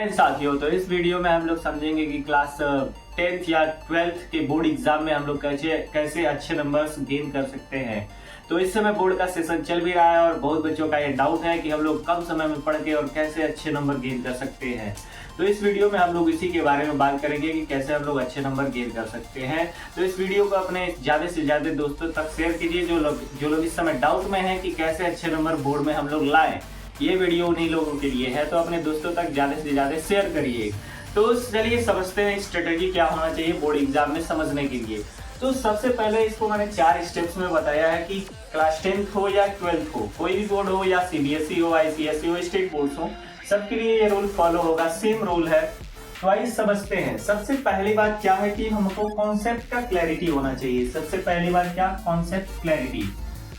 हिंद साथियों, तो इस वीडियो में हम लोग समझेंगे कि क्लास 10th या 12th के बोर्ड एग्जाम में हम लोग कैसे अच्छे नंबर्स गेन कर सकते हैं। तो इस समय बोर्ड का सेशन चल भी रहा है और बहुत बच्चों का ये डाउट है कि हम लोग कम समय में पढ़ के और कैसे अच्छे नंबर गेन कर सकते हैं। तो इस वीडियो में हम लोग इसी के बारे में बात करेंगे कि कैसे हम लोग अच्छे नंबर गेन कर सकते हैं। तो इस वीडियो को अपने ज्यादा से ज्यादा दोस्तों तक शेयर कीजिए जो लोग इस समय डाउट में हैं कि कैसे अच्छे नंबर बोर्ड में हम लोग लाएं। ये वीडियो उन्हीं लोगों के लिए है, तो अपने दोस्तों तक ज्यादा से ज्यादा शेयर करिए। तो चलिए समझते हैं स्ट्रेटेजी क्या होना चाहिए बोर्ड एग्जाम में समझने के लिए। तो सबसे पहले इसको मैंने 4 स्टेप्स में बताया है कि क्लास 10th हो या 12th हो, कोई भी बोर्ड हो या सीबीएसई हो, आईसीएसई हो, स्टेट बोर्ड हो, सबके लिए ये रूल फॉलो होगा, सेम रूल है। तो आइए समझते हैं। सबसे पहली बात क्या है कि हमको कॉन्सेप्ट का क्लैरिटी होना चाहिए। सबसे पहली बात क्या, कॉन्सेप्ट क्लैरिटी,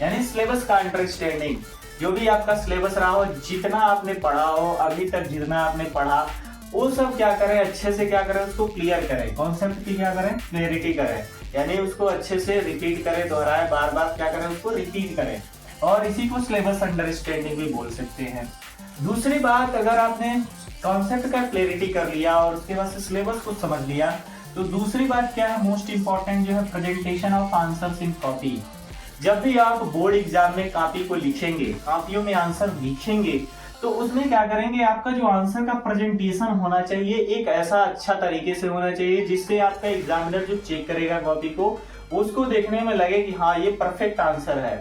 यानी सिलेबस का अंडरस्टैंडिंग। जो भी आपका सिलेबस रहा हो, जितना आपने पढ़ा हो अभी तक, जितना आपने पढ़ा वो सब क्या करें, अच्छे से क्या करें, उसको क्लियर करें। कॉन्सेप्ट की क्या करें, क्लियरिटी करें, यानी उसको अच्छे से रिपीट करें, दोहराएं, बार बार क्या करें, उसको रिपीट करें। और इसी को सिलेबस अंडरस्टैंडिंग भी बोल सकते हैं। दूसरी बात, अगर आपने कॉन्सेप्ट का क्लियरिटी कर लिया और उसके बाद से सिलेबस को समझ लिया, तो दूसरी बात क्या है, मोस्ट इंपॉर्टेंट जो है, presentation of answers in copy. जब भी आप बोर्ड एग्जाम में कॉपी को लिखेंगे, कॉपियों में आंसर लिखेंगे, तो उसमें क्या करेंगे, आपका जो आंसर का प्रेजेंटेशन होना चाहिए एक ऐसा अच्छा तरीके से होना चाहिए जिससे आपका एग्जामिनर जो चेक करेगा कॉपी को, उसको देखने में लगे कि हाँ ये परफेक्ट आंसर है।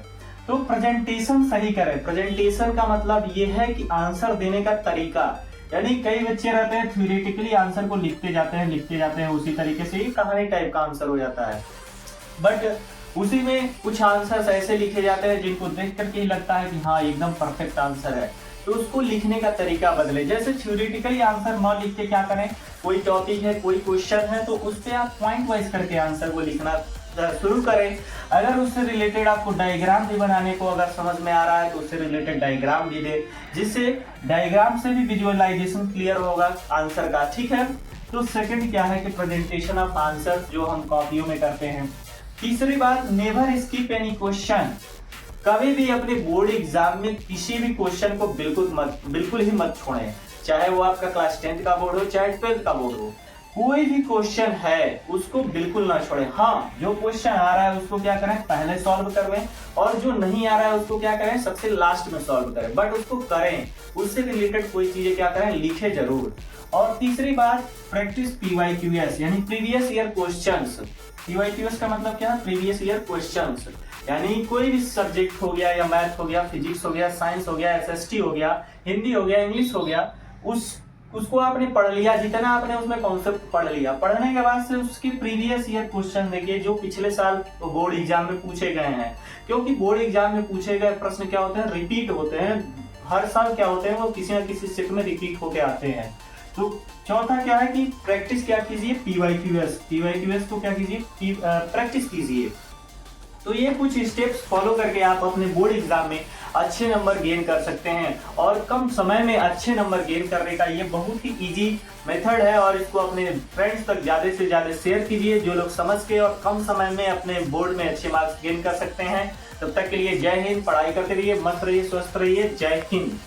तो प्रेजेंटेशन सही करें। प्रेजेंटेशन का मतलब ये है कि आंसर देने का तरीका, यानी कई बच्चे रहते हैं थ्योरेटिकली आंसर को लिखते जाते हैं उसी तरीके से, ये कहानी टाइप का आंसर हो जाता है। बट उसी में कुछ आंसर्स ऐसे लिखे जाते हैं जिनको देख करके ही लगता है कि हाँ एकदम परफेक्ट आंसर है। तो उसको लिखने का तरीका बदले। जैसे थ्योरेटिकली आंसर न लिख के क्या करें, कोई टॉपिक है, कोई क्वेश्चन है, तो उस पे आप पॉइंट वाइज करके आंसर को लिखना शुरू करें। अगर उससे रिलेटेड आपको डायग्राम भी बनाने को अगर समझ में आ रहा है तो उससे रिलेटेड डायग्राम भी दे, जिससे डायग्राम से भी विजुअलाइजेशन क्लियर होगा आंसर का। ठीक है। तो सेकंड क्या है कि प्रेजेंटेशन ऑफ आंसर जो हम कॉपियों में करते हैं। तीसरी बात, नेवर स्किप एनी क्वेश्चन। कभी भी अपने बोर्ड एग्जाम में किसी भी क्वेश्चन को बिल्कुल ही मत छोड़ें, चाहे वो आपका क्लास 10th का बोर्ड हो, चाहे 12th का बोर्ड हो। कोई भी क्वेश्चन है उसको बिल्कुल ना छोड़ें। हाँ, जो क्वेश्चन आ रहा है उसको क्या करें, पहले सॉल्व कर लें, और जो नहीं आ रहा है उसको क्या करें, सबसे लास्ट में सॉल्व करें। बट उसको करें, उससे रिलेटेड कोई चीजें क्या करें, लिखे जरूर। और तीसरी बात, प्रैक्टिस पीवाईक्यूएस, यानी प्रीवियस ईयर क्वेश्चंस। पीवाईक्यूएस का मतलब क्या है, प्रीवियस ईयर क्वेश्चंस, यानी कोई भी सब्जेक्ट हो गया, या मैथ हो गया, फिजिक्स हो गया, साइंस हो गया, एसएसटी हो गया, हिंदी हो गया, इंग्लिश हो गया, उसको आपने पढ़ लिया, जितना आपने उसमें कॉन्सेप्ट पढ़ लिया, पढ़ने के बाद से उसके प्रीवियस ईयर क्वेश्चन देखिए जो पिछले साल बोर्ड एग्जाम में पूछे गए हैं। क्योंकि बोर्ड एग्जाम में पूछे गए प्रश्न क्या होते हैं, रिपीट होते हैं। हर साल क्या होते हैं, वो किसी न किसी सेट में रिपीट होके आते हैं। तो चौथा क्या है कि प्रैक्टिस क्या कीजिए, पीवाईक्यूएस को क्या कीजिए, प्रैक्टिस कीजिए। तो ये कुछ स्टेप्स फॉलो करके आप अपने बोर्ड एग्जाम में अच्छे नंबर गेन कर सकते हैं। और कम समय में अच्छे नंबर गेन करने का ये बहुत ही इजी मेथड है, और इसको अपने फ्रेंड्स तक ज्यादा से ज्यादा शेयर कीजिए जो लोग समझ के और कम समय में अपने बोर्ड में अच्छे मार्क्स गेन कर सकते हैं। तब तक के लिए जय हिंद। पढ़ाई करते रहिए, मस्त रहिए, स्वस्थ रहिए। जय हिंद।